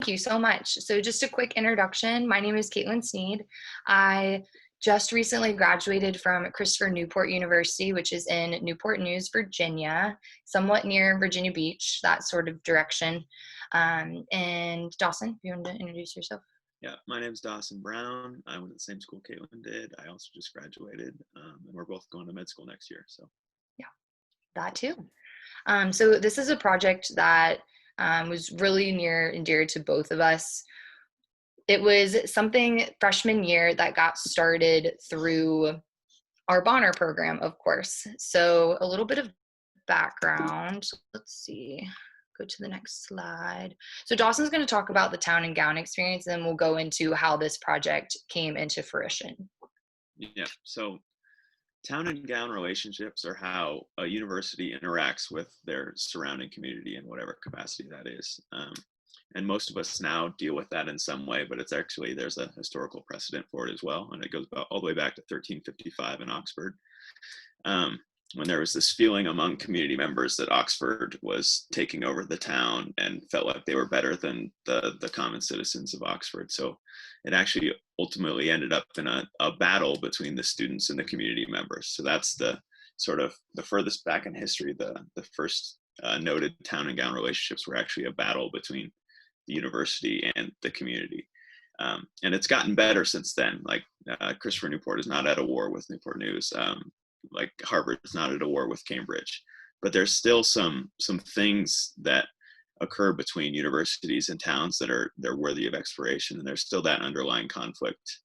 you so much. So just a quick introduction. My name is Caitlin Sneed. I just recently graduated from Christopher Newport University, which is in Newport News, Virginia, somewhat near Virginia Beach, that sort of direction. And Dawson, if you want to introduce yourself. Yeah, my name's Dawson Brown. I went to the same school Caitlin did. I also just graduated, and we're both going to med school next year. So, Yeah, that too. So this is a project that was really near and dear to both of us. It was something freshman year that got started through our Bonner program, of course. So a little bit of background. Let's see. Go to the next slide. So Dawson's going to talk about the town and gown experience, and then we'll go into how this project came into fruition. yeah, so town and gown relationships are how a university interacts with their surrounding community in whatever capacity that is. And most of us now deal with that in some way, but it's actually, there's a historical precedent for it as well. And it goes all the way back to 1355 in Oxford. When there was this feeling among community members that Oxford was taking over the town and felt like they were better than the common citizens of Oxford. So it actually ultimately ended up in a battle between the students and the community members. So that's the sort of the furthest back in history. The first noted town and gown relationships were actually a battle between the university and the community. And it's gotten better since then. Like Christopher Newport is not at a war with Newport News. Like Harvard is not at a war with Cambridge, but there's still some things that occur between universities and towns that they're worthy of exploration, and there's still that underlying conflict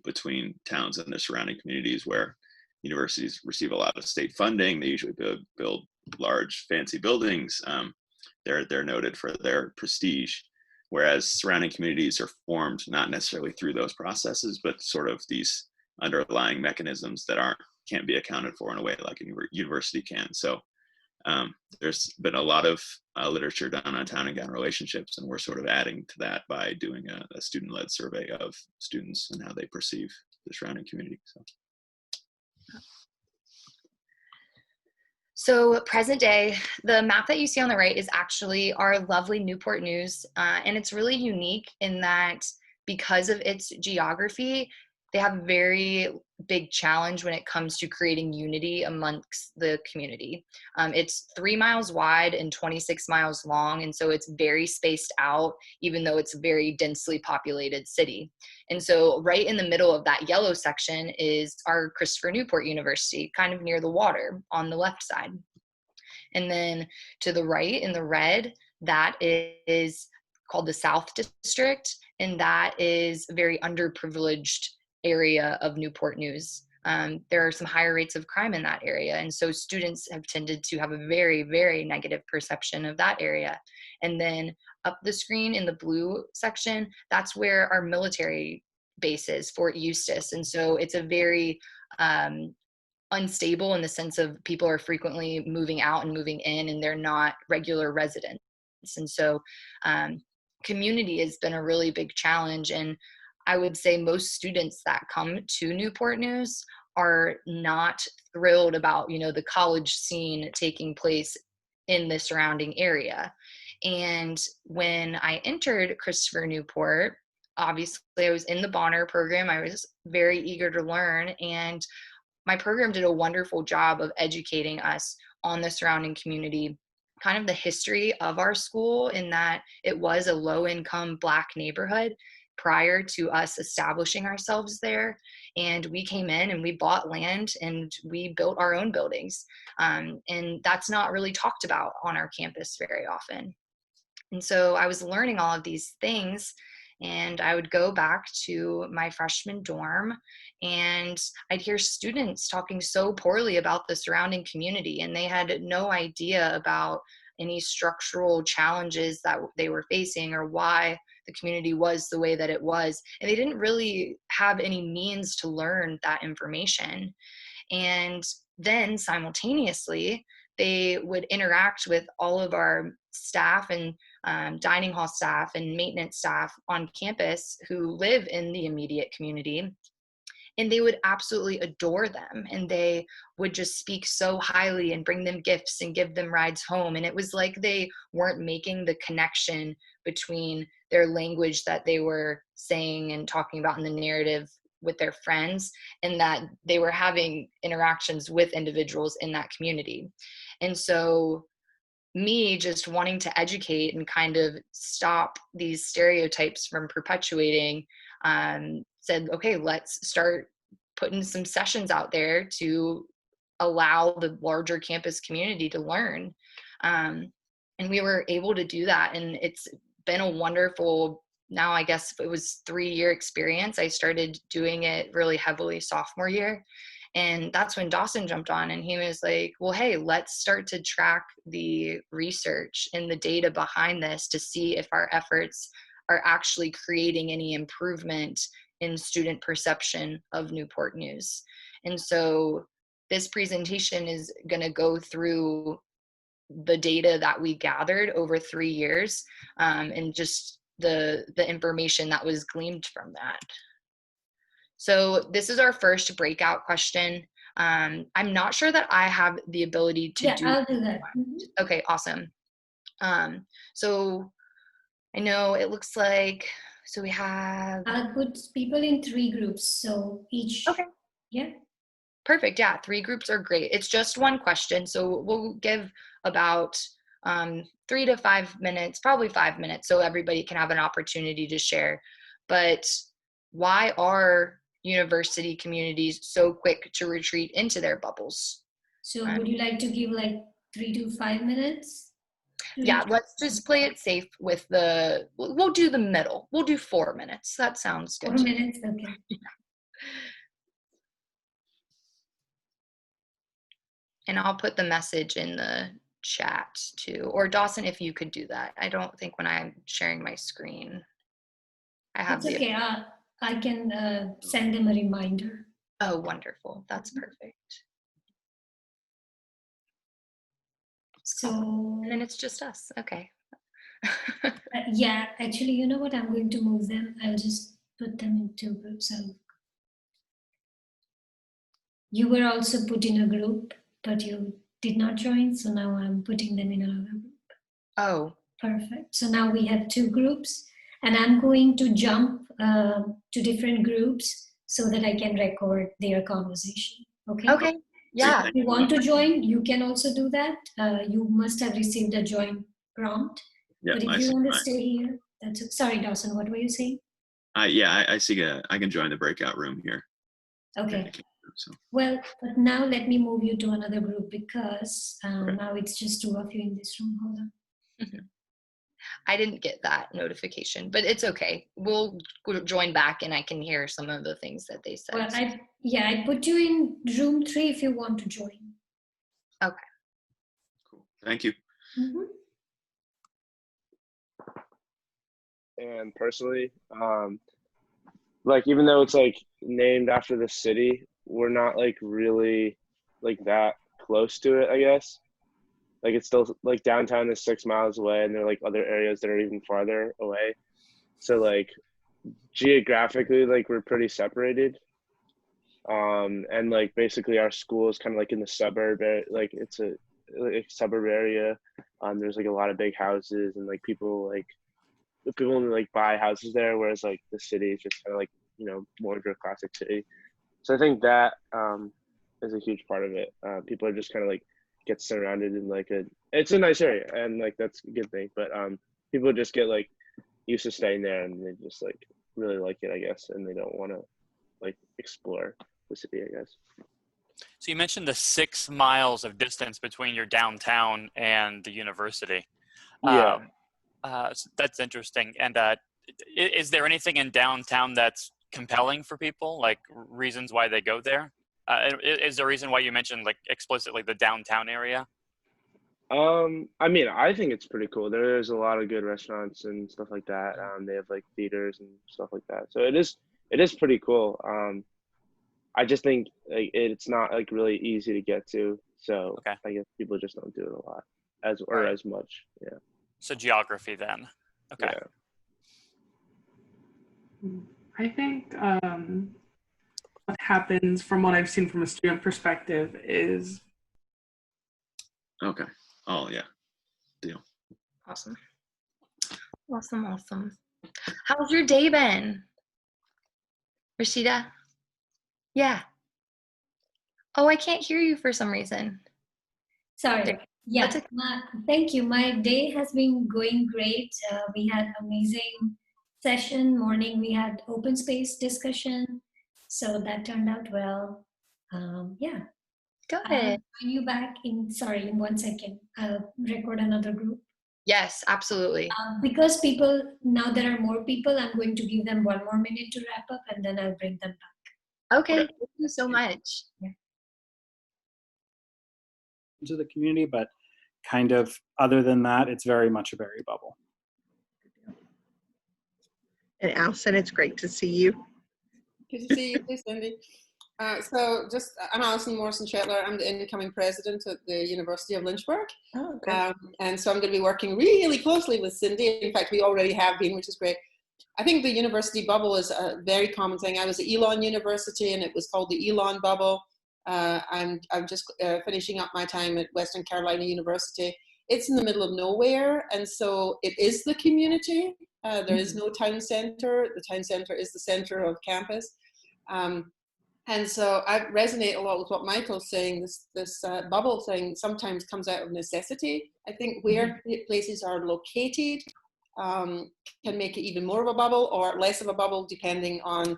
between towns and their surrounding communities, where universities receive a lot of state funding. They usually build large, fancy buildings. They're noted for their prestige, whereas surrounding communities are formed not necessarily through those processes, but sort of these underlying mechanisms that can't be accounted for in a way like a university can. So there's been a lot of literature done on town and gown relationships, and we're sort of adding to that by doing a student-led survey of students and how they perceive the surrounding community. So present day, the map that you see on the right is actually our lovely Newport News, and it's really unique in that because of its geography, they have a very big challenge when it comes to creating unity amongst the community. It's 3 miles wide and 26 miles long, and so it's very spaced out, even though it's a very densely populated city. And so right in the middle of that yellow section is our Christopher Newport University, kind of near the water on the left side. And then to the right in the red, that is called the South District, and that is a very underprivileged area of Newport News. There are some higher rates of crime in that area, and so students have tended to have a very, very negative perception of that area. And then up the screen in the blue section, that's where our military base is, Fort Eustis, and so it's a very unstable in the sense of people are frequently moving out and moving in, and they're not regular residents. And so community has been a really big challenge, and I would say most students that come to Newport News are not thrilled about, the college scene taking place in the surrounding area. And when I entered Christopher Newport, obviously I was in the Bonner program. I was very eager to learn, and my program did a wonderful job of educating us on the surrounding community, kind of the history of our school, in that it was a low-income Black neighborhood prior to us establishing ourselves there. And we came in and we bought land and we built our own buildings. And that's not really talked about on our campus very often. And so I was learning all of these things, and I would go back to my freshman dorm and I'd hear students talking so poorly about the surrounding community, and they had no idea about any structural challenges that they were facing or why the community was the way that it was. And they didn't really have any means to learn that information. And then simultaneously, they would interact with all of our staff and dining hall staff and maintenance staff on campus who live in the immediate community. and they would absolutely adore them, and they would just speak so highly and bring them gifts and give them rides home. And it was like they weren't making the connection between their language that they were saying and talking about in the narrative with their friends, and that they were having interactions with individuals in that community. And so me just wanting to educate and kind of stop these stereotypes from perpetuating, said, okay, let's start putting some sessions out there to allow the larger campus community to learn. And we were able to do that. And it's been a wonderful, now I guess it was 3-year experience. I started doing it really heavily sophomore year. And that's when Dawson jumped on, and he was like, well, hey, let's start to track the research and the data behind this to see if our efforts are actually creating any improvement in student perception of Newport News. And so this presentation is going to go through the data that we gathered over 3 years, and just the information that was gleaned from that. So this is our first breakout question. I'm not sure that I have the ability to do. Yeah, I'll do that. Okay, awesome. So I know it looks like, so we have. I'll put people in 3 groups, so each. Okay. Yeah. Perfect. Yeah, 3 groups are great. It's just one question, so we'll give about 3 to 5 minutes, probably 5 minutes, so everybody can have an opportunity to share. But why are university communities so quick to retreat into their bubbles? So would you like to give like 3 to 5 minutes? Yeah, let's just play it safe with we'll do the middle. We'll do 4 minutes. That sounds good. 4 minutes, okay. Yeah. And I'll put the message in the chat too. Or Dawson, if you could do that. I don't think when I'm sharing my screen, I have It's okay. I can send them a reminder. Oh, wonderful. That's perfect. So. And then it's just us. Okay. Yeah, actually, you know what? I'm going to move them. I'll just put them in 2 groups. You were also put in a group, but you did not join. So now I'm putting them in another group. Oh. Perfect. So now we have 2 groups, and I'm going to jump to different groups so that I can record their conversation. Okay? Okay. Yeah. So if you want to join, you can also do that. You must have received a join prompt. Yeah, but if you want to stay here, sorry, Dawson, what were you saying? Yeah, I see. I can join the breakout room here. Okay. Well, but now let me move you to another group because now it's just 2 of you in this room. Hold on. I didn't get that notification, but it's okay. We'll join back and I can hear some of the things that they said. Well, I put you in room 3 if you want to join. Okay. Cool. Thank you. Mm-hmm. And personally, like, even though it's like named after the city, we're not like really like that close to it, I guess. Like, it's still like downtown is 6 miles away, and there are like other areas that are even farther away. So like geographically, like, we're pretty separated. And like basically our school is kind of like in the suburb, like it's a suburb area. There's like a lot of big houses, and like people only like buy houses there, whereas like the city is just kind of like, you know, more of a classic city. So I think that is a huge part of it. People are just kind of like get surrounded in like it's a nice area, and like that's a good thing. But people just get like used to staying there, and they just like really like it, I guess, and they don't want to like explore the city, I guess. So you mentioned the 6 miles of distance between your downtown and the university. Yeah. So that's interesting. And is there anything in downtown that's compelling for people, like reasons why they go there? Is there a reason why you mentioned like explicitly the downtown area? I mean, I think it's pretty cool. There's a lot of good restaurants and stuff like that. They have like theaters and stuff like that. So it is pretty cool. I just think like it's not like really easy to get to. So okay. I guess people just don't do it a lot as much. Yeah. So geography then. Okay. Yeah. I think what happens from what I've seen from a student perspective is Okay. Oh yeah. Deal. Awesome. Awesome. How's your day been? Rashida? Yeah. Oh, I can't hear you for some reason. Sorry. There- Yeah, that's okay. thank you. My day has been going great. We had amazing session. Morning we had open space discussion, so that turned out well. Yeah, I'll Good. join you back in 1 second. I'll record another group. Yes, absolutely. Because now there are more people, I'm going to give them 1 more minute to wrap up, and then I'll bring them back. Okay. Thank you so much. To the community, but kind of other than that, it's very much a berry bubble. And Allison, it's great to see you. Good to see you too, Cindy. I'm Alison Morrison-Shetler. I'm the incoming president at the University of Lynchburg. Oh, okay. And so I'm going to be working really closely with Cindy. In fact, we already have been, which is great. I think the university bubble is a very common thing. I was at Elon University and it was called the Elon bubble. I'm just finishing up my time at Western Carolina University. It's in the middle of nowhere, and so it is the community. There is no town center. The town center is the center of campus. And so I resonate a lot with what Michael's saying. This bubble thing sometimes comes out of necessity. I think where places are located can make it even more of a bubble or less of a bubble, depending on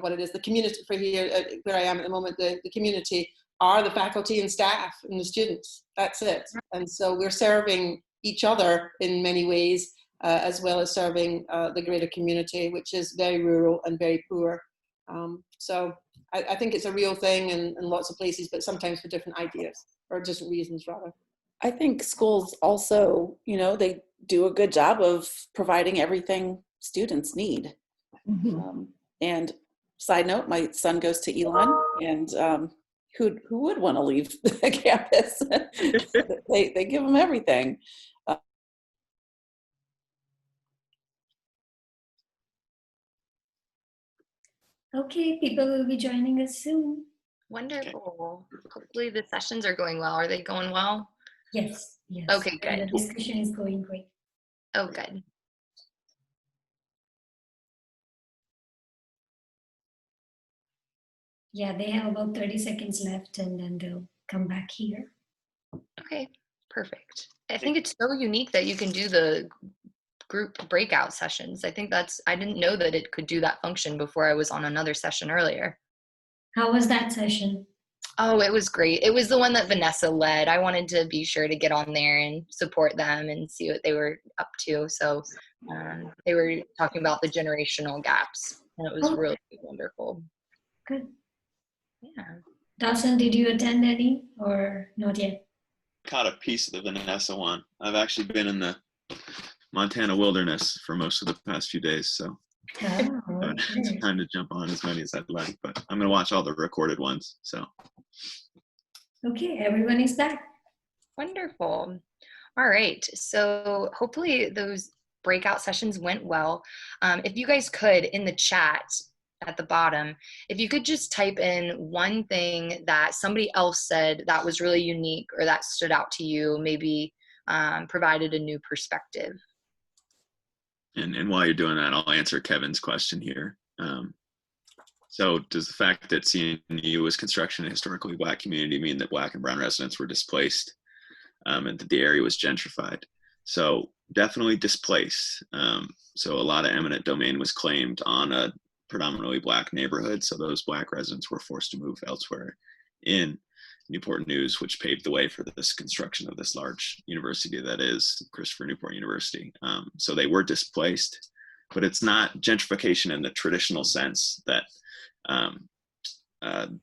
what it is. The community for here, where I am at the moment, the community are the faculty and staff and the students. That's it. And so we're serving each other in many ways, as well as serving the greater community, which is very rural and very poor. So I think it's a real thing in lots of places, but sometimes for different ideas or different reasons, rather. I think schools also, they do a good job of providing everything students need. And side note, my son goes to Elon, and who would want to leave the campus? they give them everything. Okay, people will be joining us soon. Wonderful. Hopefully the sessions are going well. Are they going well? Yes. Okay, And good. the discussion is going great. Oh, good. Yeah, they have about 30 seconds left, and then they'll come back here. Okay, perfect. I think it's so unique that you can do the group breakout sessions. I didn't know that it could do that function before I was on another session earlier. How was that session? Oh, it was great. It was the one that Vanessa led. I wanted to be sure to get on there and support them and see what they were up to. So they were talking about the generational gaps, and it was really wonderful. Good. Yeah. Dawson, did you attend any or not yet? Caught a piece of the Vanessa one. I've actually been in the Montana wilderness for most of the past few days, so I haven't had time to jump on as many as I'd like, but I'm going to watch all the recorded ones. So. Okay, everyone is back. Wonderful. All right. So hopefully those breakout sessions went well. If you guys could, in the chat at the bottom, if you could just type in one thing that somebody else said that was really unique or that stood out to you, maybe provided a new perspective. And while you're doing that, I'll answer Kevin's question here. So does the fact that CNU was construction in a historically Black community mean that Black and brown residents were displaced and that the area was gentrified? So definitely displaced. So a lot of eminent domain was claimed on a predominantly Black neighborhood. So those Black residents were forced to move elsewhere in Newport News, which paved the way for this construction of this large university that is Christopher Newport University. So they were displaced, but it's not gentrification in the traditional sense that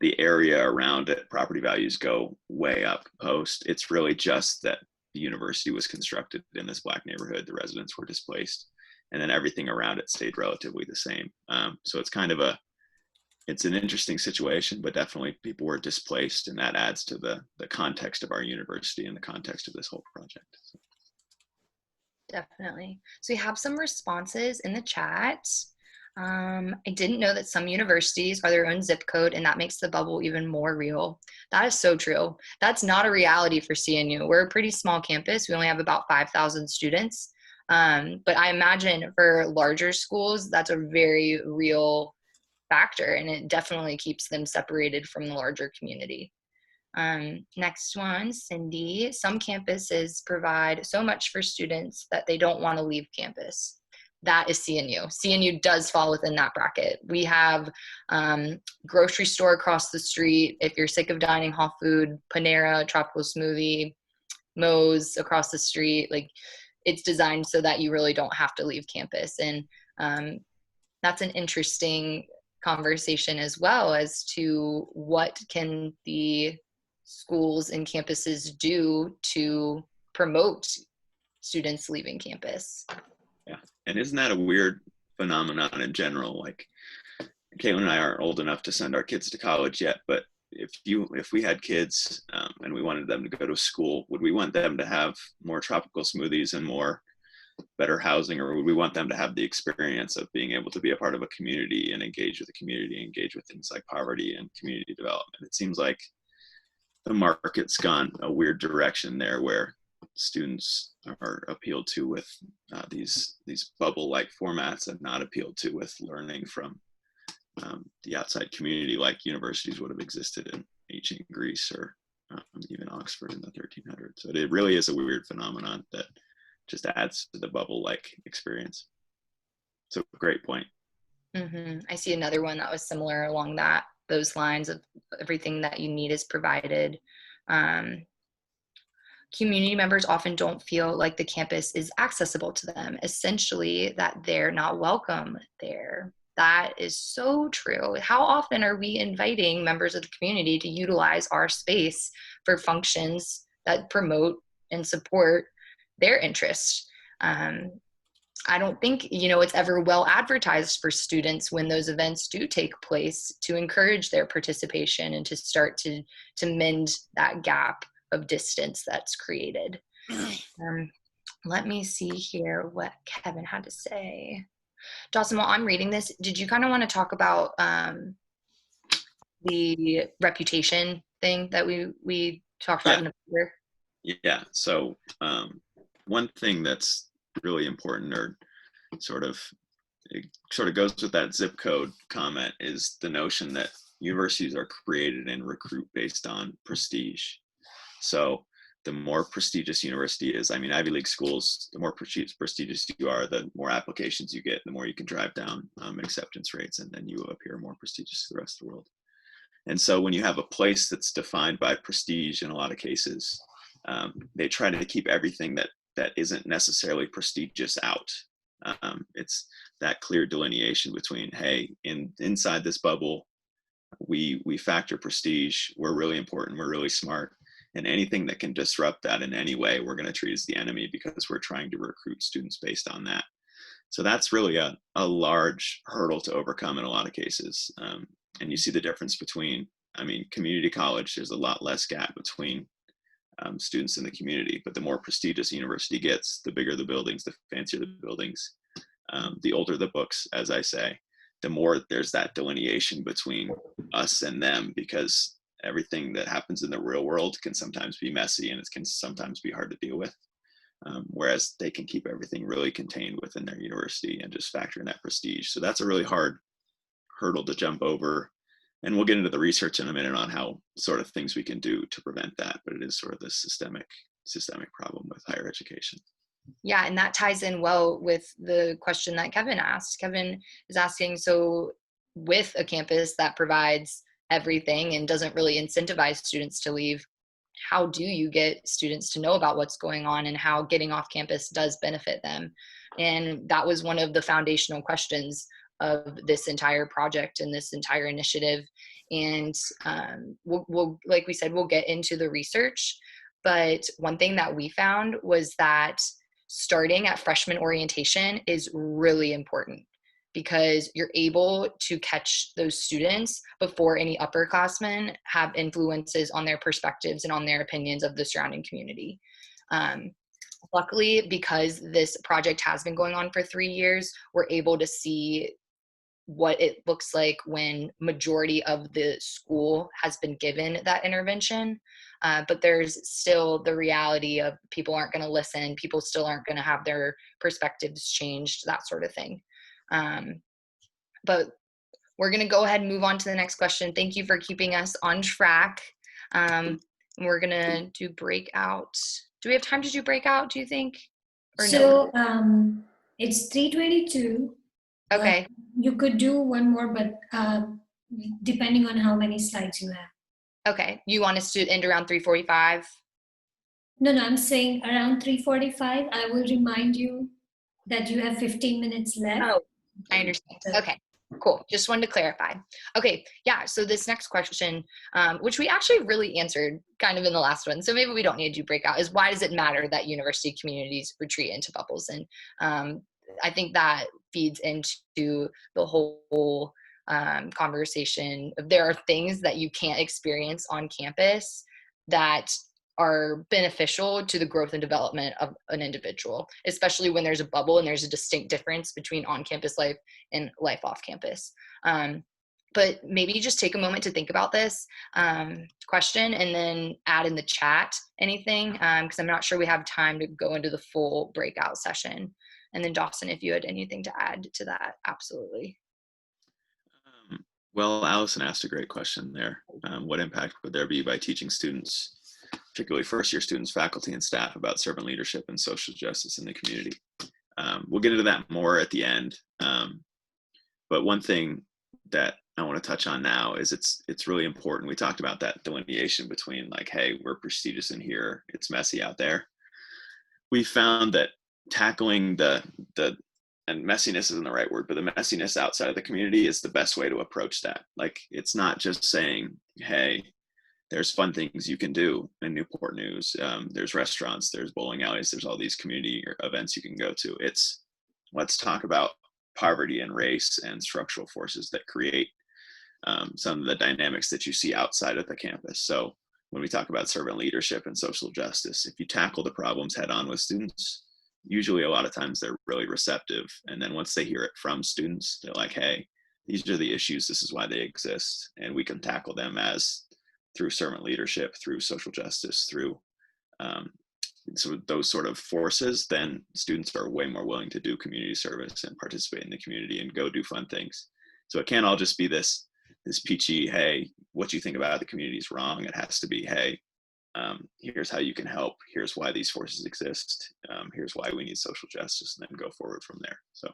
the area around it, property values go way up post. It's really just that the university was constructed in this Black neighborhood, the residents were displaced, and then everything around it stayed relatively the same. So it's kind of it's an interesting situation, but definitely people were displaced, and that adds to the context of our university and the context of this whole project. So. Definitely. So we have some responses in the chat. I didn't know that some universities are their own zip code, and that makes the bubble even more real. That is so true. That's not a reality for CNU. We're a pretty small campus. We only have about 5,000 students. But I imagine for larger schools, that's a very real factor, and it definitely keeps them separated from the larger community. Next one, Cindy. Some campuses provide so much for students that they don't want to leave campus. That is CNU. CNU does fall within that bracket. We have grocery store across the street. If you're sick of dining hall food, Panera, Tropical Smoothie, Moe's across the street, like it's designed so that you really don't have to leave campus. And that's an interesting conversation as well as to what can the schools and campuses do to promote students leaving campus. Yeah, and isn't that a weird phenomenon in general? Like, Caitlin and I aren't old enough to send our kids to college yet, but if we had kids and we wanted them to go to school, would we want them to have more tropical smoothies and more better housing, or would we want them to have the experience of being able to be a part of a community and engage with the community, engage with things like poverty and community development? It seems like the market's gone a weird direction there, where students are appealed to with these bubble-like formats and not appealed to with learning from the outside community like universities would have existed in ancient Greece or even Oxford in the 1300s. So it really is a weird phenomenon that just adds to the bubble-like experience. So great point. Mm-hmm. I see another one that was similar along those lines of everything that you need is provided. Community members often don't feel like the campus is accessible to them, essentially that they're not welcome there. That is so true. How often are we inviting members of the community to utilize our space for functions that promote and support their interests? I don't think, it's ever well advertised for students when those events do take place to encourage their participation and to start to mend that gap of distance that's created. Let me see here what Kevin had to say. Dawson, while I'm reading this, did you kind of want to talk about the reputation thing that we talked about in the paper? Yeah, so one thing that's really important, or it sort of goes with that zip code comment, is the notion that universities are created and recruit based on prestige. So the more prestigious university is, Ivy League schools, the more prestigious you are, the more applications you get, the more you can drive down acceptance rates, and then you appear more prestigious to the rest of the world. And so when you have a place that's defined by prestige, in a lot of cases, they try to keep everything that isn't necessarily prestigious out. It's that clear delineation between, hey, inside this bubble, we factor prestige, we're really important, we're really smart, and anything that can disrupt that in any way, we're going to treat as the enemy because we're trying to recruit students based on that. So that's really a large hurdle to overcome in a lot of cases. And you see the difference between, community college, there's a lot less gap between students in the community, but the more prestigious a university gets, the bigger the buildings, the fancier the buildings, the older the books, as I say, the more there's that delineation between us and them, because everything that happens in the real world can sometimes be messy and it can sometimes be hard to deal with. Whereas they can keep everything really contained within their university and just factor in that prestige. So that's a really hard hurdle to jump over. And we'll get into the research in a minute on how sort of things we can do to prevent that. But it is sort of this systemic problem with higher education. Yeah, and that ties in well with the question that Kevin asked. Kevin is asking, so with a campus that provides everything and doesn't really incentivize students to leave, how do you get students to know about what's going on and how getting off campus does benefit them? And that was one of the foundational questions of this entire project and this entire initiative. And we'll, like we said, we'll get into the research. But one thing that we found was that starting at freshman orientation is really important, because you're able to catch those students before any upperclassmen have influences on their perspectives and on their opinions of the surrounding community. Luckily, because this project has been going on for 3 years, we're able to see what it looks like when majority of the school has been given that intervention. But there's still the reality of people aren't going to listen. People still aren't going to have their perspectives changed, that sort of thing. But we're going to go ahead and move on to the next question. Thank you for keeping us on track. We're going to do breakout. Do we have time to do breakout, do you think? Or So no? it's 3:22. Okay. You could do one more, but depending on how many slides you have. Okay. You want us to end around 3:45? No, I'm saying around 3:45. I will remind you that you have 15 minutes left. Oh, I understand. Okay, cool. Just wanted to clarify. Okay, yeah, so this next question, which we actually really answered kind of in the last one, so maybe we don't need to do breakout, is why does it matter that university communities retreat into bubbles? And I think that feeds into the whole conversation. There are things that you can't experience on campus that are beneficial to the growth and development of an individual, especially when there's a bubble and there's a distinct difference between on-campus life and life off campus. But maybe just take a moment to think about this question and then add in the chat anything, because I'm not sure we have time to go into the full breakout session. And then Dawson, if you had anything to add to that, absolutely. Well, Allison asked a great question there. What impact would there be by teaching students, particularly first-year students, faculty, and staff, about servant leadership and social justice in the community? We'll get into that more at the end. But one thing that I want to touch on now is it's really important. We talked about that delineation between like, hey, we're prestigious in here, it's messy out there. We found that tackling and messiness isn't the right word, but the messiness outside of the community is the best way to approach that. Like, it's not just saying, hey, there's fun things you can do in Newport News. There's restaurants, there's bowling alleys, there's all these community events you can go to. It's, let's talk about poverty and race and structural forces that create some of the dynamics that you see outside of the campus. So when we talk about servant leadership and social justice, if you tackle the problems head on with students, usually a lot of times they're really receptive. And then once they hear it from students, they're like, hey, these are the issues, this is why they exist, and we can tackle them as through servant leadership, through social justice, through so those sort of forces, then students are way more willing to do community service and participate in the community and go do fun things. So it can't all just be this peachy, hey, what you think about the community is wrong. It has to be, hey, here's how you can help. Here's why these forces exist. Here's why we need social justice, and then go forward from there. So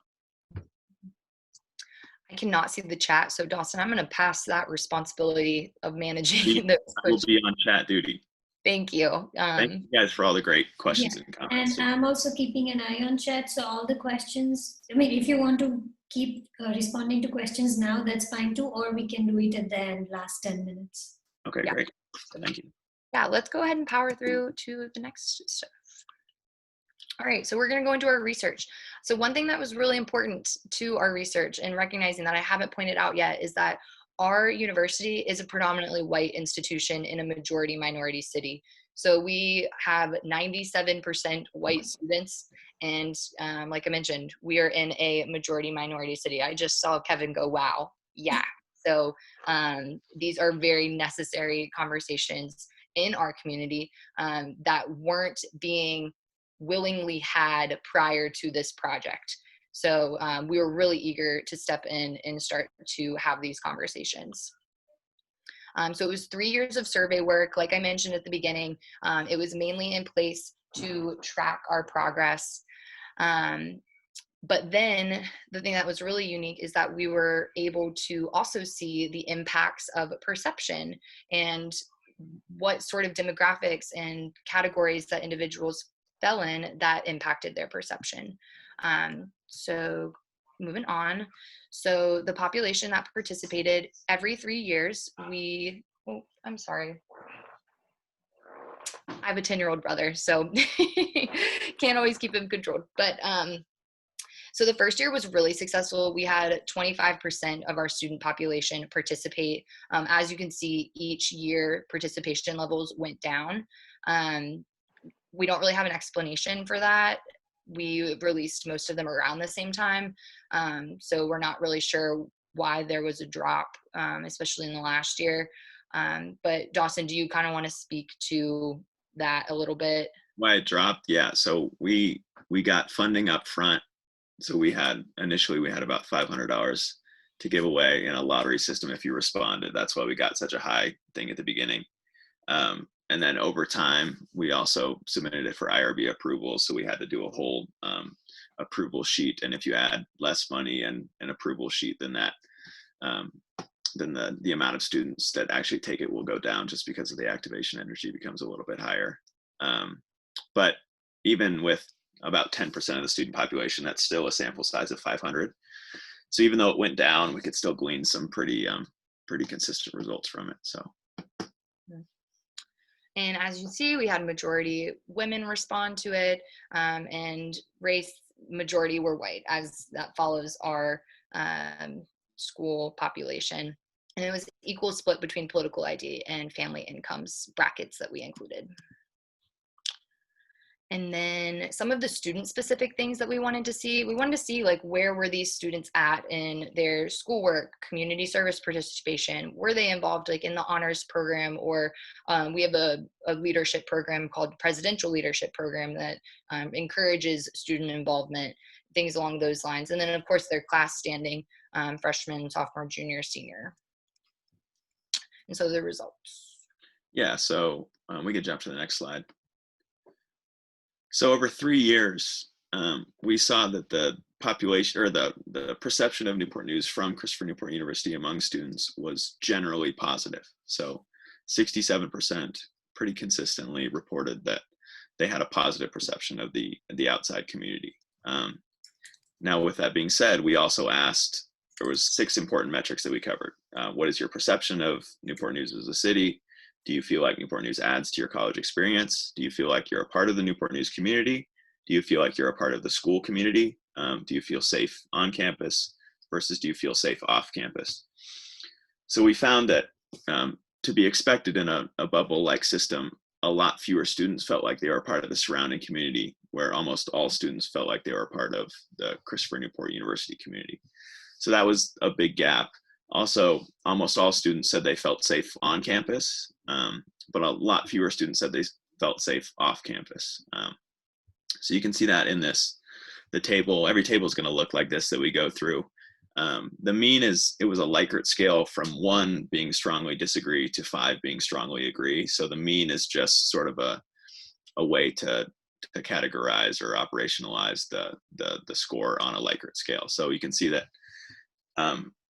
I cannot see the chat. So Dawson, I'm going to pass that responsibility of managing those questions. We'll be on chat duty. Thank you. Thank you guys for all the great questions and comments. And I'm also keeping an eye on chat. So all the questions, I mean, if you want to keep responding to questions now, that's fine too, or we can do it at the end, last 10 minutes. Okay, yeah. Great. Thank you. Yeah, let's go ahead and power through to the next stuff. All right, so we're going to go into our research. So one thing that was really important to our research, and recognizing that I haven't pointed out yet, is that our university is a predominantly white institution in a majority minority city. So we have 97% white students. And like I mentioned, we are in a majority minority city. I just saw Kevin go, wow, yeah. So these are very necessary conversations in our community that weren't being willingly had prior to this project. So we were really eager to step in and start to have these conversations. So it was 3 years of survey work. Like I mentioned at the beginning, it was mainly in place to track our progress. But then the thing that was really unique is that we were able to also see the impacts of perception and what sort of demographics and categories that individuals fell in that impacted their perception. So moving on. So the population that participated every 3 years, I'm sorry. I have a 10-year-old brother, so can't always keep him controlled. But so the first year was really successful. We had 25% of our student population participate. As you can see, each year participation levels went down. We don't really have an explanation for that. We released most of them around the same time. So we're not really sure why there was a drop, especially in the last year. But Dawson, do you kind of want to speak to that a little bit? Why it dropped? Yeah. So we got funding up front. So initially we had about $500 to give away in a lottery system if you responded. That's why we got such a high thing at the beginning. And then over time, we also submitted it for IRB approval. So we had to do a whole approval sheet. And if you add less money and an approval sheet than that, then the amount of students that actually take it will go down, just because of the activation energy becomes a little bit higher. But even with about 10% of the student population, that's still a sample size of 500. So even though it went down, we could still glean some pretty consistent results from it. So. And as you see, we had majority women respond to it, and race majority were white, as that follows our school population. And it was equal split between political ID and family incomes brackets that we included. And then some of the student specific things that we wanted to see like, where were these students at in their schoolwork, community service participation? Were they involved like in the honors program, or we have a leadership program called Presidential Leadership Program that encourages student involvement, things along those lines. And then of course their class standing, freshman, sophomore, junior, senior. And so the results. Yeah, so we could jump to the next slide. So over 3 years, we saw that the population, or the perception of Newport News from Christopher Newport University among students was generally positive. So 67% pretty consistently reported that they had a positive perception of the outside community. Now, with that being said, we also asked, there was 6 important metrics that we covered. What is your perception of Newport News as a city? Do you feel like Newport News adds to your college experience? Do you feel like you're a part of the Newport News community? Do you feel like you're a part of the school community? Do you feel safe on campus versus do you feel safe off campus? So we found that to be expected in a bubble-like system, a lot fewer students felt like they were a part of the surrounding community, where almost all students felt like they were a part of the Christopher Newport University community. So that was a big gap. Also, almost all students said they felt safe on campus, but a lot fewer students said they felt safe off campus. So you can see that in the table. Every table is going to look like this that we go through. The mean it was a Likert scale from 1 being strongly disagree to 5 being strongly agree. So the mean is just sort of a way to categorize or operationalize the score on a Likert scale. So you can see that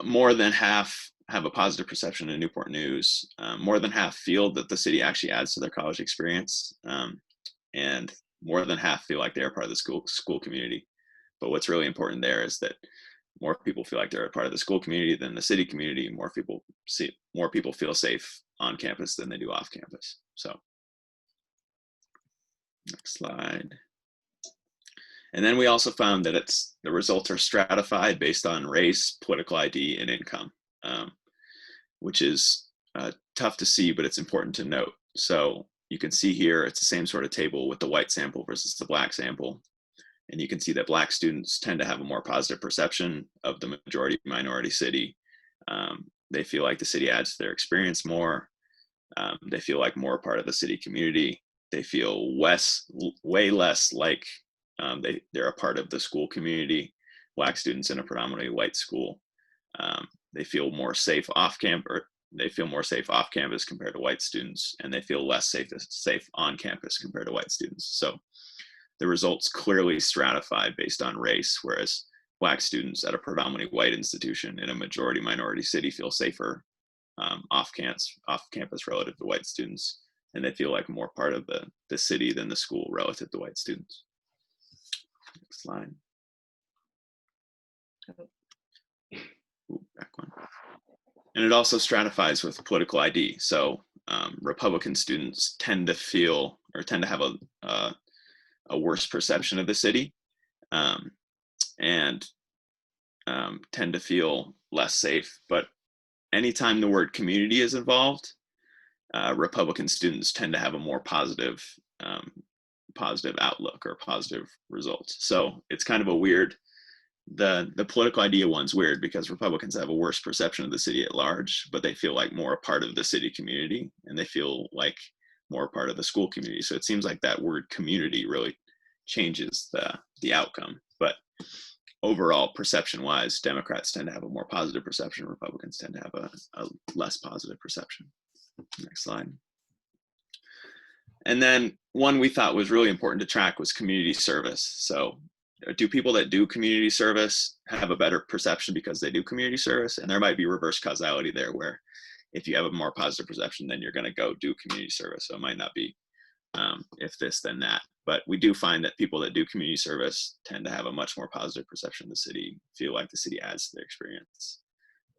more than half have a positive perception of Newport News. More than half feel that the city actually adds to their college experience, and more than half feel like they're part of the school community. But what's really important there is that more people feel like they're a part of the school community than the city community. More people feel safe on campus than they do off campus. So, next slide. And then we also found that the results are stratified based on race, political ID, and income, which is tough to see, but it's important to note. So you can see here, it's the same sort of table with the white sample versus the black sample. And you can see that Black students tend to have a more positive perception of the majority minority city. They feel like the city adds to their experience more. They feel like more a part of the city community. They feel way less like they're a part of the school community. Black students in a predominantly white school. They feel more safe off campus. They feel more safe off campus compared to white students, and they feel less safe on campus compared to white students. So the results clearly stratified based on race, whereas Black students at a predominantly white institution in a majority minority city feel safer off campus relative to white students, and they feel like more part of the city than the school relative to white students. Next slide. Ooh, back one. And it also stratifies with political ID. So Republican students tend to have a worse perception of the city, and tend to feel less safe. But anytime the word community is involved, Republican students tend to have a more positive outlook or positive results. So it's kind of a weird the political idea one's weird because Republicans have a worse perception of the city at large, but they feel like more a part of the city community, and they feel like more a part of the school community. So it seems like that word community really changes the outcome. But overall, perception-wise, Democrats tend to have a more positive perception. Republicans tend to have a less positive perception. Next slide. And then one we thought was really important to track was community service. So do people that do community service have a better perception because they do community service? And there might be reverse causality there, where if you have a more positive perception, then you're going to go do community service. So it might not be if this, then that. But we do find that people that do community service tend to have a much more positive perception of the city, feel like the city adds to their experience,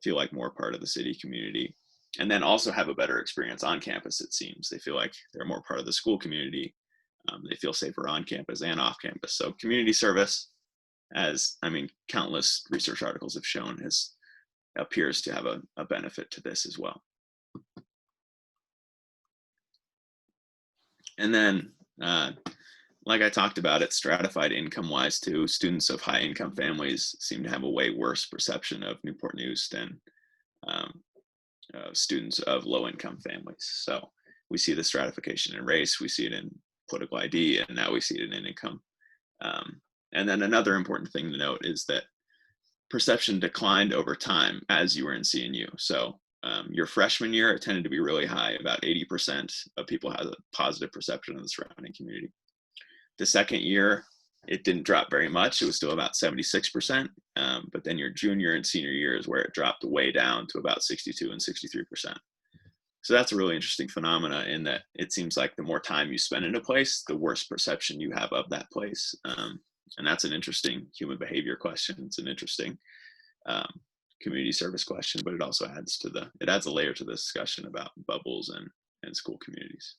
feel like more part of the city community, and then also have a better experience on campus, it seems. They feel like they're more part of the school community. They feel safer on campus and off campus. So community service, as countless research articles have shown, appears to have a benefit to this as well. And then, like I talked about, it's stratified income-wise too. Students of high-income families seem to have a way worse perception of Newport News than students of low-income families. So we see the stratification in race, we see it in political ID, and now we see it in income. And then another important thing to note is that perception declined over time as you were in CNU. So your freshman year, it tended to be really high. About 80% of people had a positive perception of the surrounding community. The second year, it didn't drop very much. It was still about 76%. But then your junior and senior year is where it dropped way down to about 62 and 63%. So that's a really interesting phenomena in that it seems like the more time you spend in a place, the worse perception you have of that place. And that's an interesting human behavior question. It's an interesting community service question, but it also adds a layer to the discussion about bubbles and school communities.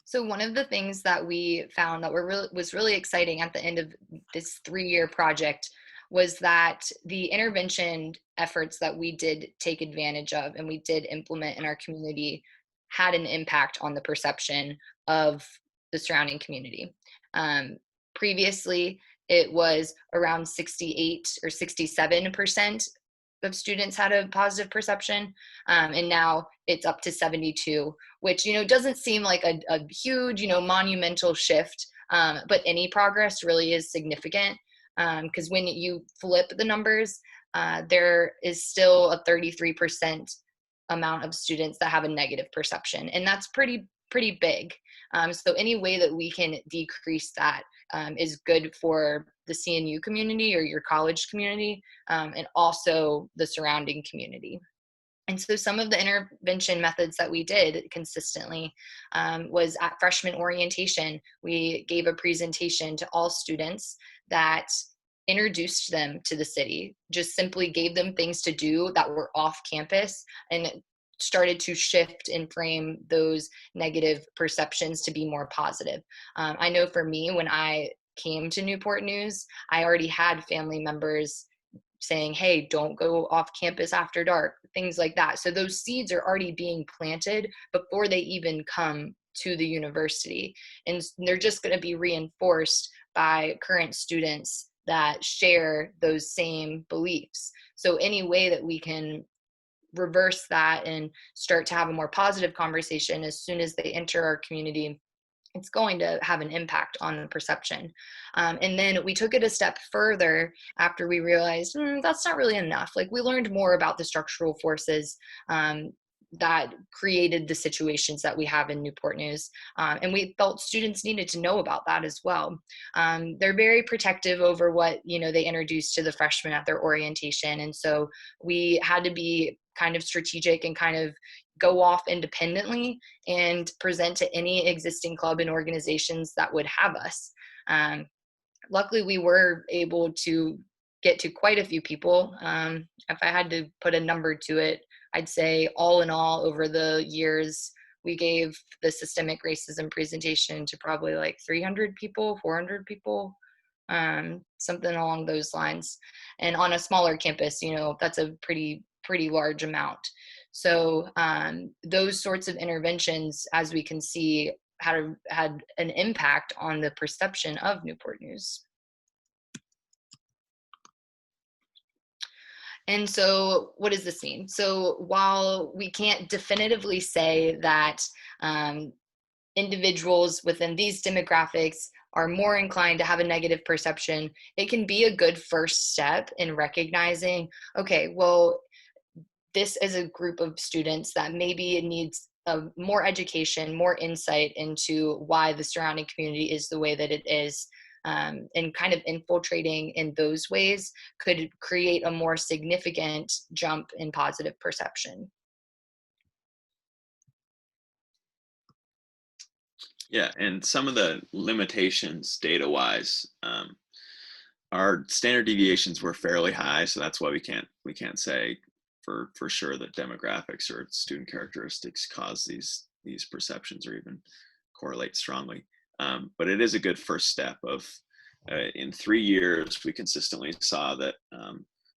So one of the things that we found that was really exciting at the end of this 3-year project was that the intervention efforts that we did take advantage of and we did implement in our community had an impact on the perception of the surrounding community. Previously, it was around 68 or 67% of students had a positive perception, and now it's up to 72, which doesn't seem like a huge monumental shift, but any progress really is significant, because when you flip the numbers, there is still a 33% amount of students that have a negative perception, and that's pretty big. So any way that we can decrease that is good for the CNU community or your college community, and also the surrounding community. And so some of the intervention methods that we did consistently was at freshman orientation. We gave a presentation to all students that introduced them to the city, just simply gave them things to do that were off campus, and started to shift and frame those negative perceptions to be more positive. I know for me, when I came to Newport News, I already had family members saying, hey, don't go off campus after dark, things like that. So those seeds are already being planted before they even come to the university. And they're just going to be reinforced by current students that share those same beliefs. So any way that we can reverse that and start to have a more positive conversation as soon as they enter our community, it's going to have an impact on the perception. And then we took it a step further after we realized that's not really enough. Like, we learned more about the structural forces that created the situations that we have in Newport News. And we felt students needed to know about that as well. They're very protective over what, they introduced to the freshmen at their orientation. And so we had to be kind of strategic and kind of go off independently and present to any existing club and organizations that would have us. Luckily, we were able to get to quite a few people. If I had to put a number to it, I'd say all in all, over the years, we gave the systemic racism presentation to probably like 300 people, 400 people, something along those lines. And on a smaller campus, that's a pretty large amount. So those sorts of interventions, as we can see, had an impact on the perception of Newport News. And so what does this mean? So while we can't definitively say that individuals within these demographics are more inclined to have a negative perception, it can be a good first step in recognizing, okay, well, this is a group of students that maybe it needs more education, more insight into why the surrounding community is the way that it is. And kind of infiltrating in those ways could create a more significant jump in positive perception. Yeah, and some of the limitations data-wise, our standard deviations were fairly high, so that's why we can't say for sure that demographics or student characteristics cause these perceptions or even correlate strongly. But it is a good first step of, in 3 years, we consistently saw that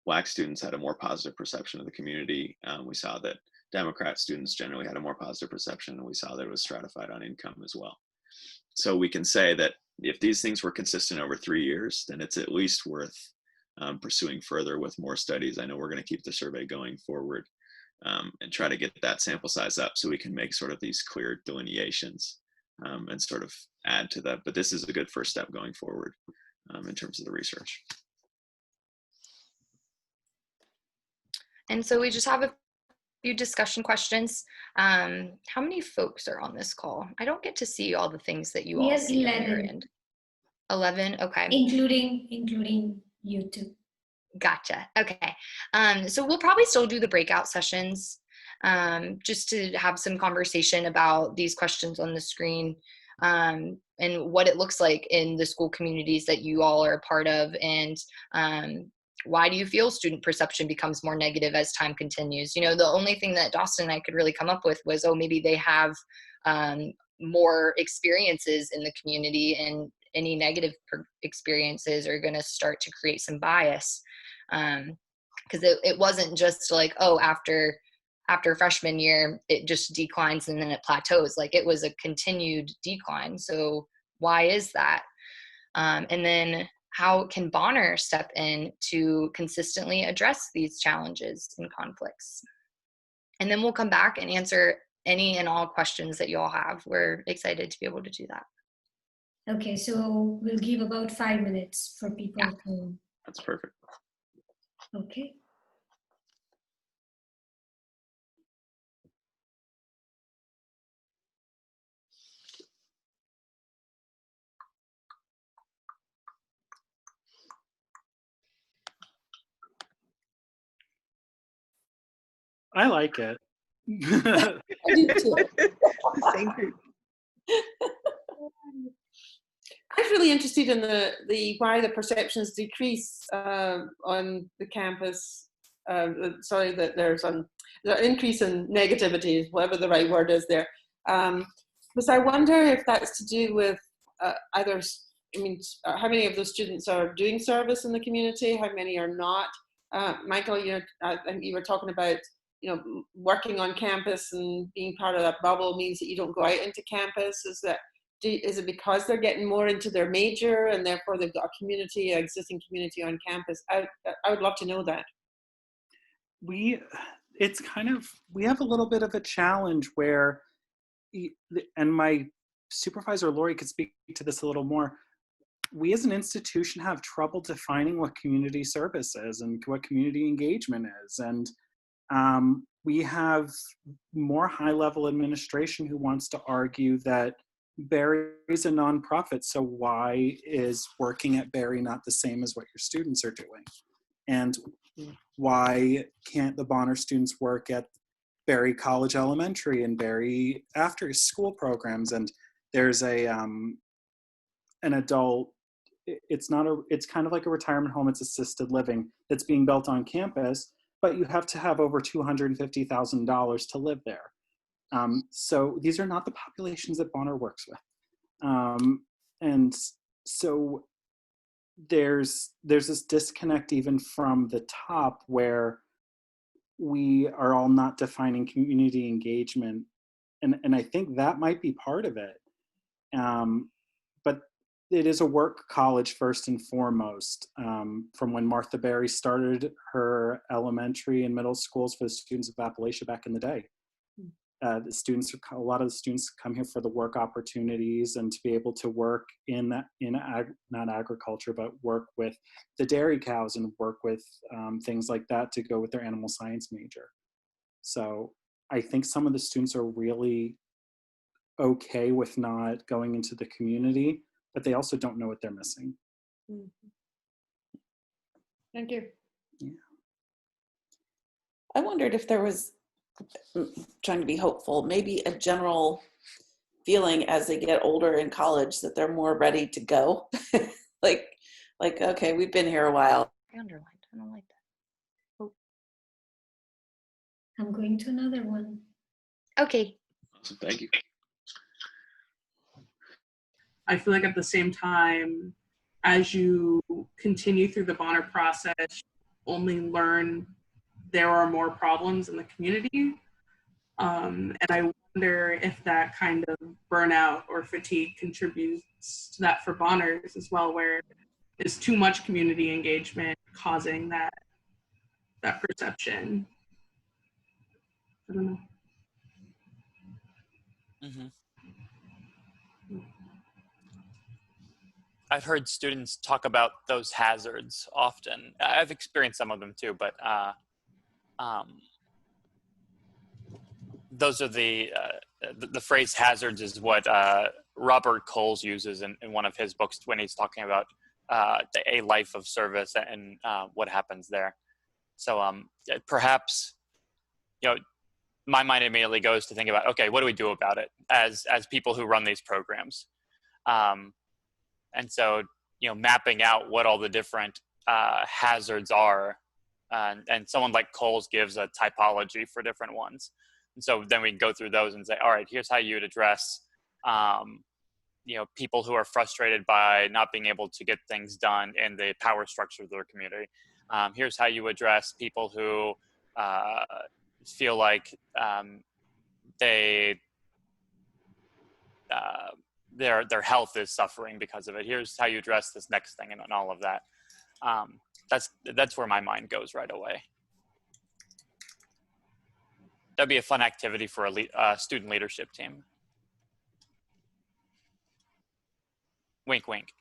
Black students had a more positive perception of the community. We saw that Democrat students generally had a more positive perception, and we saw that it was stratified on income as well. So we can say that if these things were consistent over 3 years, then it's at least worth pursuing further with more studies. I know we're going to keep the survey going forward and try to get that sample size up so we can make sort of these clear delineations and sort of add to that. But this is a good first step going forward in terms of the research. And so we just have a few discussion questions. How many folks are on this call? I don't get to see all the things that you all see on your end. 11, okay. Including you two. Gotcha, okay. So we'll probably still do the breakout sessions just to have some conversation about these questions on the screen and what it looks like in the school communities that you all are a part of, and why do you feel student perception becomes more negative as time continues? You know, the only thing that Dawson and I could really come up with was, oh, maybe they have more experiences in the community, and any negative experiences are going to start to create some bias. Because it wasn't just like, oh, after freshman year, it just declines and then it plateaus. Like, it was a continued decline. So why is that? And then how can Bonner step in to consistently address these challenges and conflicts? And then we'll come back and answer any and all questions that you all have. We're excited to be able to do that. Okay, so we'll give about 5 minutes for people to. That's perfect. Okay. I like it. I do too. Same group. I'm really interested in the why the perceptions decrease on the campus. That there's an increase in negativity, whatever the right word is there. Because I wonder if that's to do with either, how many of those students are doing service in the community, how many are not. Michael, I think you were talking about, working on campus and being part of that bubble means that you don't go out into campus. Is it because they're getting more into their major and therefore they've got an existing community on campus? I would love to know that. We have a little bit of a challenge where, and my supervisor Lori could speak to this a little more, we as an institution have trouble defining what community service is and what community engagement is. And we have more high-level administration who wants to argue that Berry is a nonprofit, so why is working at Berry not the same as what your students are doing? And why can't the Bonner students work at Berry College Elementary and Berry after school programs? And there's an adult, it's kind of like a retirement home, it's assisted living that's being built on campus, but you have to have over $250,000 to live there. So these are not the populations that Bonner works with. And so there's this disconnect even from the top where we are all not defining community engagement. And I think that might be part of it. But it is a work college first and foremost. From when Martha Berry started her elementary and middle schools for the students of Appalachia back in the day. A lot of the students come here for the work opportunities and to be able to work not agriculture, but work with the dairy cows and work with things like that to go with their animal science major. So I think some of the students are really okay with not going into the community, but they also don't know what they're missing. Thank you. Yeah. I wondered if there was, trying to be hopeful, maybe a general feeling as they get older in college that they're more ready to go. like, okay, we've been here a while. I underlined. I don't like that. I'm going to another one. Okay. Awesome. Thank you. I feel like at the same time, as you continue through the Bonner process, you only learn there are more problems in the community. And I wonder if that kind of burnout or fatigue contributes to that for Bonners as well, where is too much community engagement causing that perception. I don't know. Mm-hmm. I've heard students talk about those hazards often. I've experienced some of them too, but those are the phrase hazards is what Robert Coles uses in one of his books when he's talking about a life of service and what happens there. So perhaps, my mind immediately goes to think about, okay, what do we do about it as people who run these programs? And so, mapping out what all the different hazards are, and someone like Coles gives a typology for different ones. And so then we can go through those and say, all right, here's how you would address, people who are frustrated by not being able to get things done in the power structure of their community. Here's how you address people who feel like their health is suffering because of it. Here's how you address this next thing, and all of that. That's where my mind goes right away. That'd be a fun activity for a student leadership team. Wink, wink.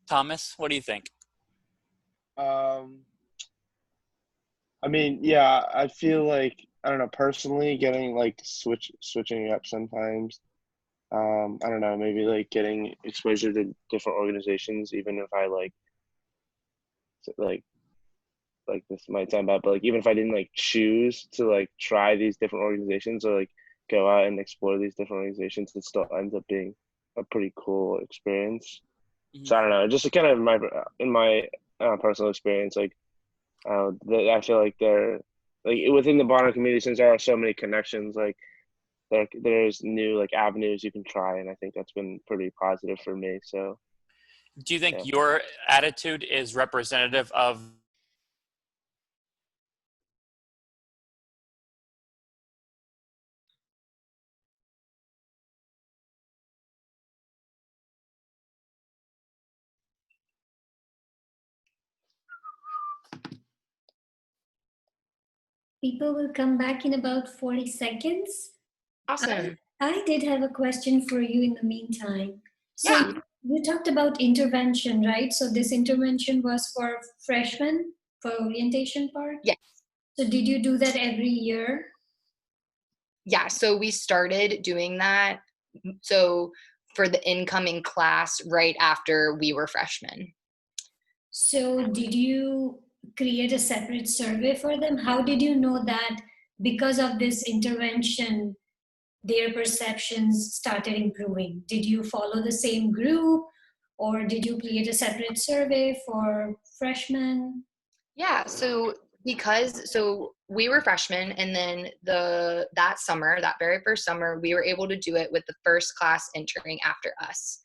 Thomas, what do you think? I mean, yeah, I feel like, I don't know, personally getting like switching up sometimes. I don't know, maybe like getting exposure to different organizations, even if I like this might sound bad, but like even if I didn't like choose to like try these different organizations or like go out and explore these different organizations, it still ends up being a pretty cool experience. Mm-hmm. So I don't know, just kind of in my personal experience, like I feel like they're like within the Bonner community, since there are so many connections, like there's new like avenues you can try, and I think that's been pretty positive for me. So do you think your attitude is representative of People will come back in about 40 seconds. Awesome. I did have a question for you in the meantime. So Yeah. you talked about intervention, right? So this intervention was for freshmen for orientation part? Yes. So did you do that every year? Yeah, so we started doing that. So for the incoming class right after we were freshmen. So did you create a separate survey for them? How did you know that because of this intervention, their perceptions started improving? Did you follow the same group, or did you create a separate survey for freshmen? Yeah, so we were freshmen, and then that very first summer, we were able to do it with the first class entering after us.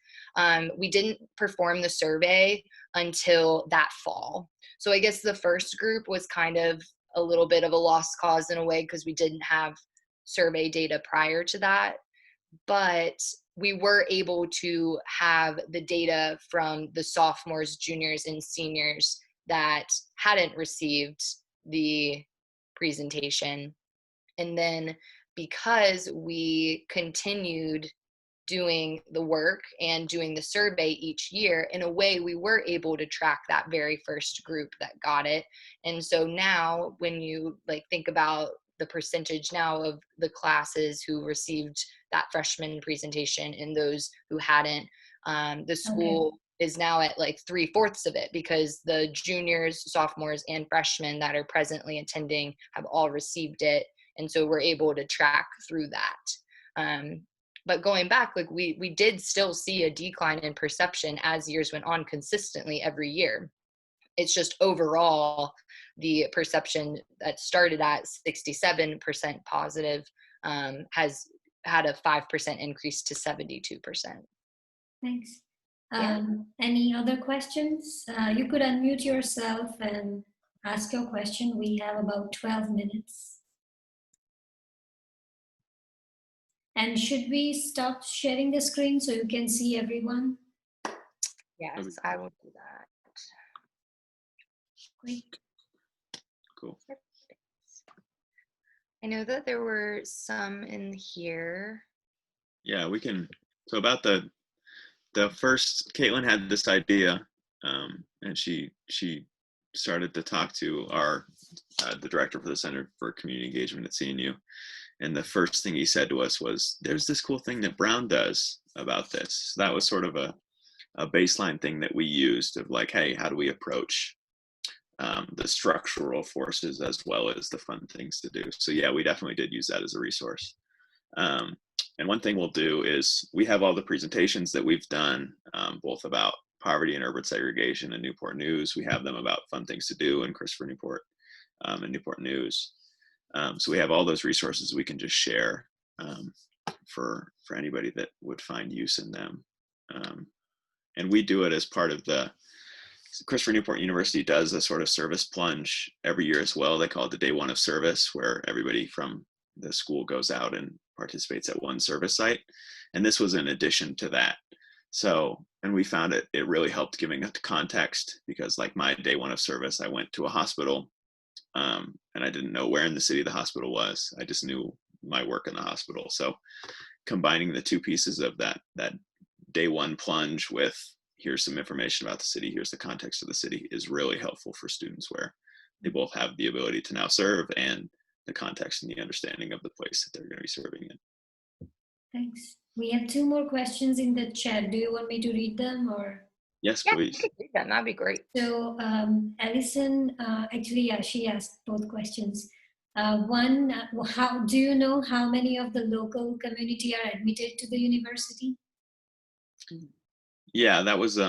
We didn't perform the survey until that fall. So I guess the first group was kind of a little bit of a lost cause in a way because we didn't have survey data prior to that. But we were able to have the data from the sophomores, juniors, and seniors that hadn't received the presentation. And then because we continued doing the work and doing the survey each year, in a way we were able to track that very first group that got it. And so now when you like think about the percentage now of the classes who received that freshman presentation and those who hadn't, the school is now at like 3/4 of it, because the juniors, sophomores, and freshmen that are presently attending have all received it. And so we're able to track through that. But going back, like we did still see a decline in perception as years went on consistently every year. It's just overall the perception that started at 67% positive has had a 5% increase to 72%. Thanks. Yeah. Any other questions? You could unmute yourself and ask your question. We have about 12 minutes. And should we stop sharing the screen so you can see everyone? Yes, I will do that. Great. Cool. I know that there were some in here. Yeah, we can. So about the first, Caitlin had this idea, and she started to talk to our the director for the Center for Community Engagement at CNU. And the first thing he said to us was, "There's this cool thing that Brown does about this." So that was sort of a baseline thing that we used of like, hey, how do we approach the structural forces as well as the fun things to do? So yeah, we definitely did use that as a resource. And one thing we'll do is we have all the presentations that we've done, both about poverty and urban segregation in Newport News. We have them about fun things to do in Christopher Newport and Newport News. So we have all those resources we can just share for anybody that would find use in them. And we do it as part of the Christopher Newport University does a sort of service plunge every year as well. They call it the Day One of Service, where everybody from the school goes out and participates at one service site. And this was in addition to that. So, and we found it really helped giving it context, because like my Day One of Service, I went to a hospital and I didn't know where in the city the hospital was. I just knew my work in the hospital. So combining the two pieces of that Day One plunge with here's some information about the city, here's the context of the city, is really helpful for students, where they both have the ability to now serve and the context and the understanding of the place that they're going to be serving in. Thanks. We have 2 more questions in the chat. Do you want me to read them or? Yes, Yeah, please. you could do that. That'd be great. So Alison, actually, yeah, she asked both questions. One, how do you know how many of the local community are admitted to the university? Yeah, that was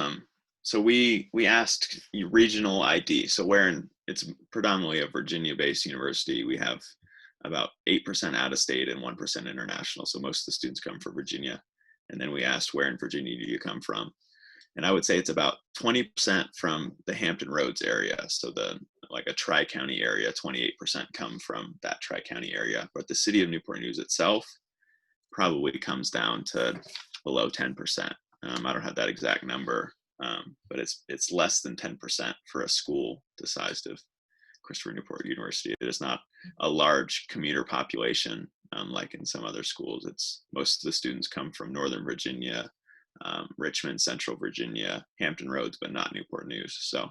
so we asked regional ID. So it's predominantly a Virginia-based university. We have about 8% out of state and 1% international. So most of the students come from Virginia. And then we asked, where in Virginia do you come from? And I would say it's about 20% from the Hampton Roads area. So like a tri-county area, 28% come from that tri-county area. But the city of Newport News itself probably comes down to below 10%. I don't have that exact number, but it's less than 10% for a school the size of Christopher Newport University. It is not a large commuter population like in some other schools. Most of the students come from Northern Virginia, Richmond, Central Virginia, Hampton Roads, but not Newport News. So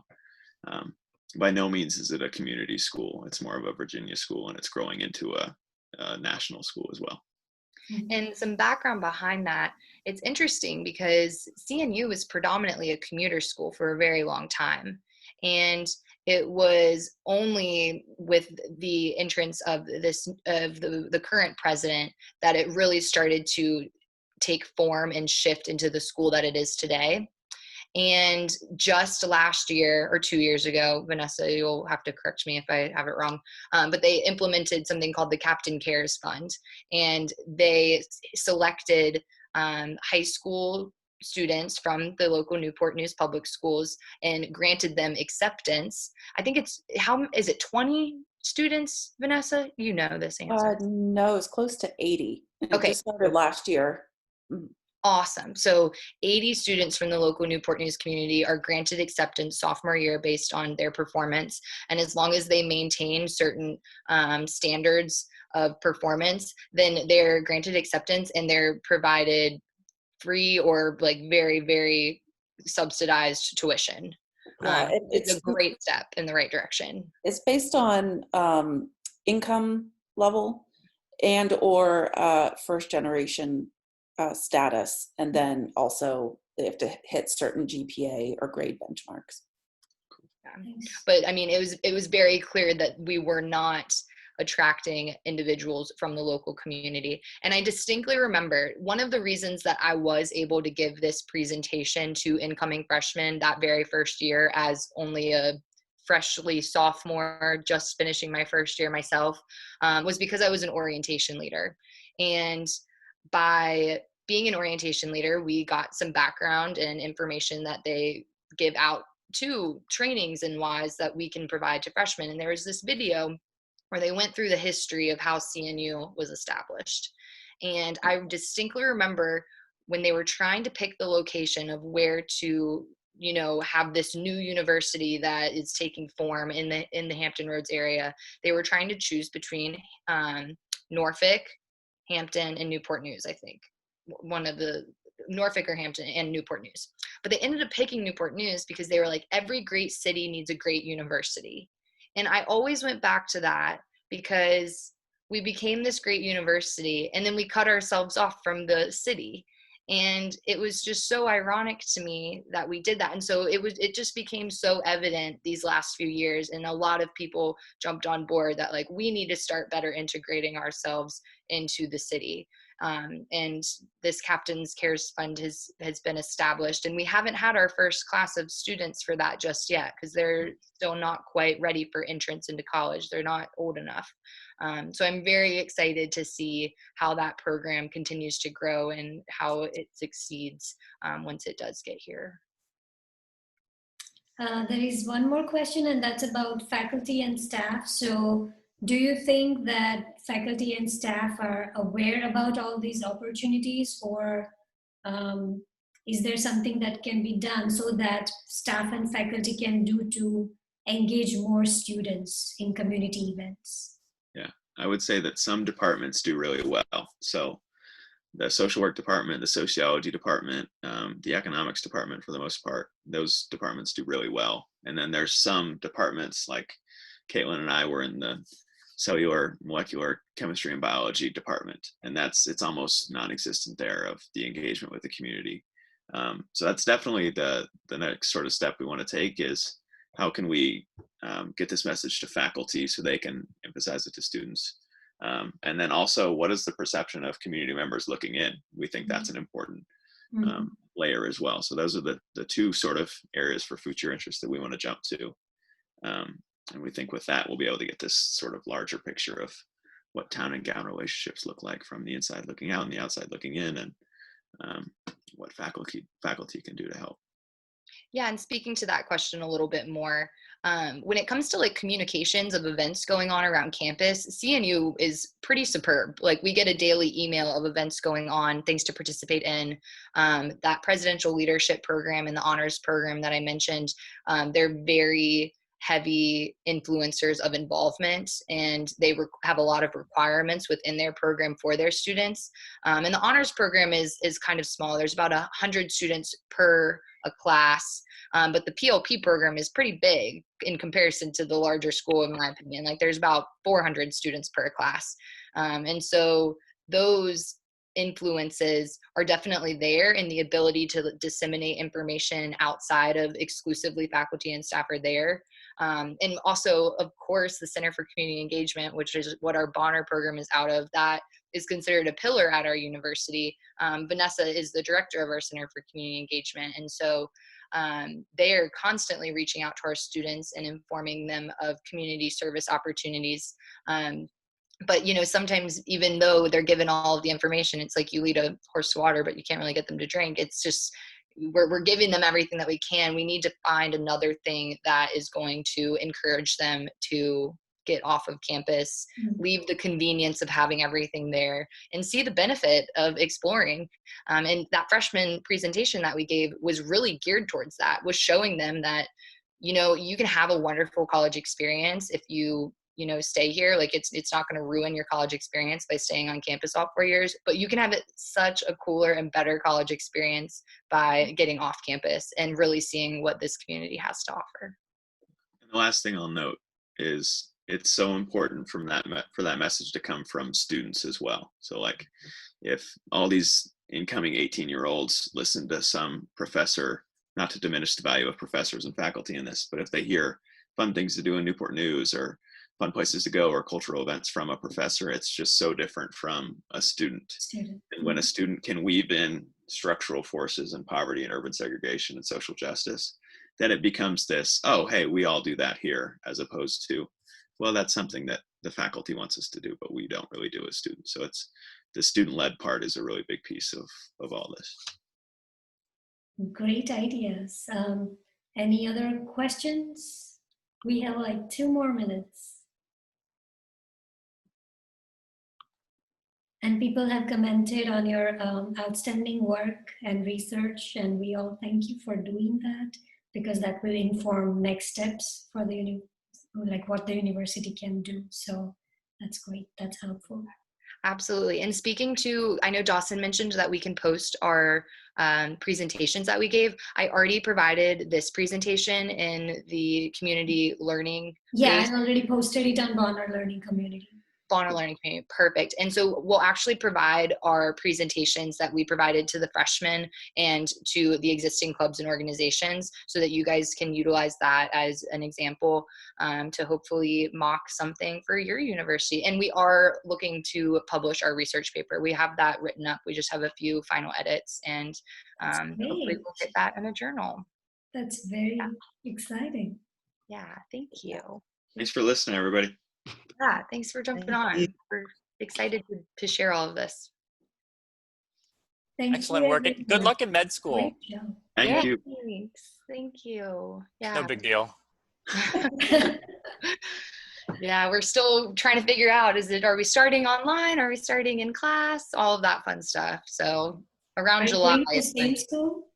by no means is it a community school. It's more of a Virginia school, and it's growing into a national school as well. And some background behind that, it's interesting because CNU was predominantly a commuter school for a very long time. And it was only with the entrance of the current president that it really started to take form and shift into the school that it is today. And just last year or 2 years ago, Vanessa, you'll have to correct me if I have it wrong, but they implemented something called the Captain Cares Fund. And they selected high school students from the local Newport News Public Schools and granted them acceptance. I think is it 20 students, Vanessa? You know this answer. No, it's close to 80. It Okay. just started last year. Awesome. So 80 students from the local Newport News community are granted acceptance sophomore year based on their performance. And as long as they maintain certain standards of performance, then they're granted acceptance and they're provided free or like very, very subsidized tuition. Yeah, It's a great step in the right direction. It's based on income level and or first generation status, and then also they have to hit certain GPA or grade benchmarks. Yeah. But I mean, it was very clear that we were not attracting individuals from the local community. And I distinctly remember one of the reasons that I was able to give this presentation to incoming freshmen that very first year, as only a freshly sophomore, just finishing my first year myself, was because I was an orientation leader. And by being an orientation leader, we got some background and information that they give out to trainings and wise that we can provide to freshmen. And there was this video where they went through the history of how CNU was established. And I distinctly remember when they were trying to pick the location of where to, you know, have this new university that is taking form in the Hampton Roads area, they were trying to choose between Norfolk, Hampton, and Newport News, I think. One of the Norfolk or Hampton and Newport News. But they ended up picking Newport News because they were like, every great city needs a great university. And I always went back to that because we became this great university and then we cut ourselves off from the city. And it was just so ironic to me that we did that. And so it just became so evident these last few years. And a lot of people jumped on board that like, we need to start better integrating ourselves into the city. And this Captain's Cares Fund has been established, and we haven't had our first class of students for that just yet because they're still not quite ready for entrance into college. They're not old enough. So I'm very excited to see how that program continues to grow and how it succeeds once it does get here. There is one more question, and that's about faculty and staff. So do you think that faculty and staff are aware about all these opportunities, or is there something that can be done so that staff and faculty can do to engage more students in community events? Yeah, I would say that some departments do really well. So the social work department, the sociology department, the economics department, for the most part, those departments do really well. And then there's some departments like Caitlin and I were in the cellular molecular chemistry and biology department, and it's almost non-existent there of the engagement with the community. So that's definitely the next sort of step we want to take is how can we get this message to faculty so they can emphasize it to students. And then also, what is the perception of community members looking in? We think that's an important layer as well. So those are the two sort of areas for future interest that we want to jump to. And we think with that, we'll be able to get this sort of larger picture of what town and gown relationships look like from the inside looking out and the outside looking in, and what faculty can do to help. Yeah, and speaking to that question a little bit more, when it comes to like communications of events going on around campus, CNU is pretty superb. Like we get a daily email of events going on, things to participate in. That presidential leadership program and the honors program that I mentioned, they're very heavy influencers of involvement, and they have a lot of requirements within their program for their students. And the honors program is kind of small. There's about 100 students per a class, but the PLP program is pretty big in comparison to the larger school, in my opinion. Like there's about 400 students per class. And so those influences are definitely there, and the ability to disseminate information outside of exclusively faculty and staff are there. And also, of course, the Center for Community Engagement, which is what our Bonner program is out of, that is considered a pillar at our university. Vanessa is the director of our Center for Community Engagement. And so they are constantly reaching out to our students and informing them of community service opportunities. But, you know, sometimes even though they're given all of the information, it's like you lead a horse to water, but you can't really get them to drink. It's just we're giving them everything that we can. We need to find another thing that is going to encourage them to get off of campus, leave the convenience of having everything there, and see the benefit of exploring. And that freshman presentation that we gave was really geared towards that, was showing them that, you know, you can have a wonderful college experience if you stay here. Like it's not going to ruin your college experience by staying on campus all 4 years, but you can have it such a cooler and better college experience by getting off campus and really seeing what this community has to offer. And the last thing I'll note is it's so important for that message to come from students as well. So like if all these incoming 18-year-olds listen to some professor, not to diminish the value of professors and faculty in this, but if they hear fun things to do in Newport News or fun places to go or cultural events from a professor, it's just so different from a student. And when a student can weave in structural forces and poverty and urban segregation and social justice, then it becomes this, oh, hey, we all do that here, as opposed to, well, that's something that the faculty wants us to do, but we don't really do as students. So it's the student-led part is a really big piece of all this. Great ideas. Any other questions? We have like 2 more minutes. And people have commented on your outstanding work and research, and we all thank you for doing that, because that will inform next steps for the like what the university can do. So that's great. That's helpful. Absolutely. And speaking to, I know Dawson mentioned that we can post our presentations that we gave. I already provided this presentation in the community learning. Yeah, I already posted it on Bonner Learning Community. Bonner Learning Community, perfect. And so we'll actually provide our presentations that we provided to the freshmen and to the existing clubs and organizations, so that you guys can utilize that as an example to hopefully mock something for your university. And we are looking to publish our research paper. We have that written up. We just have a few final edits, and hopefully we'll get that in a journal. That's very exciting. Yeah, thank you. Thanks for listening, everybody. Yeah, thanks for jumping on. We're excited to share all of this. Excellent work. Good luck in med school. Thank you. Thanks. Thank you. Yeah. No big deal. Yeah, we're still trying to figure out, are we starting online? Are we starting in class? All of that fun stuff. So around July. Are you going to the same school?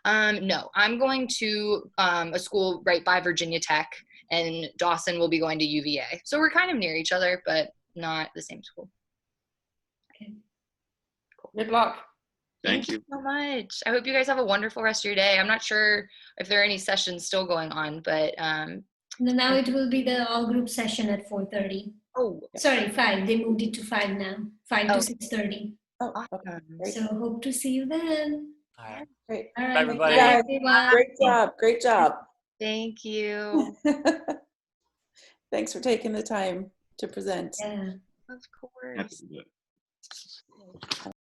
No, I'm going to a school right by Virginia Tech, and Dawson will be going to UVA. So we're kind of near each other, but not the same school. Okay. Cool. Good luck. Thank you so much. I hope you guys have a wonderful rest of your day. I'm not sure if there are any sessions still going on, but now it will be the all group session at 4:30. Oh, sorry, 5. They moved it to 5 now. 5 to 6:30. Oh, okay. So hope to see you then. All right. Great. All right. Bye, everybody. Guys, Everyone. great job. Great job. thank you. Thanks for taking the time to present. Yeah. Of course. Absolutely.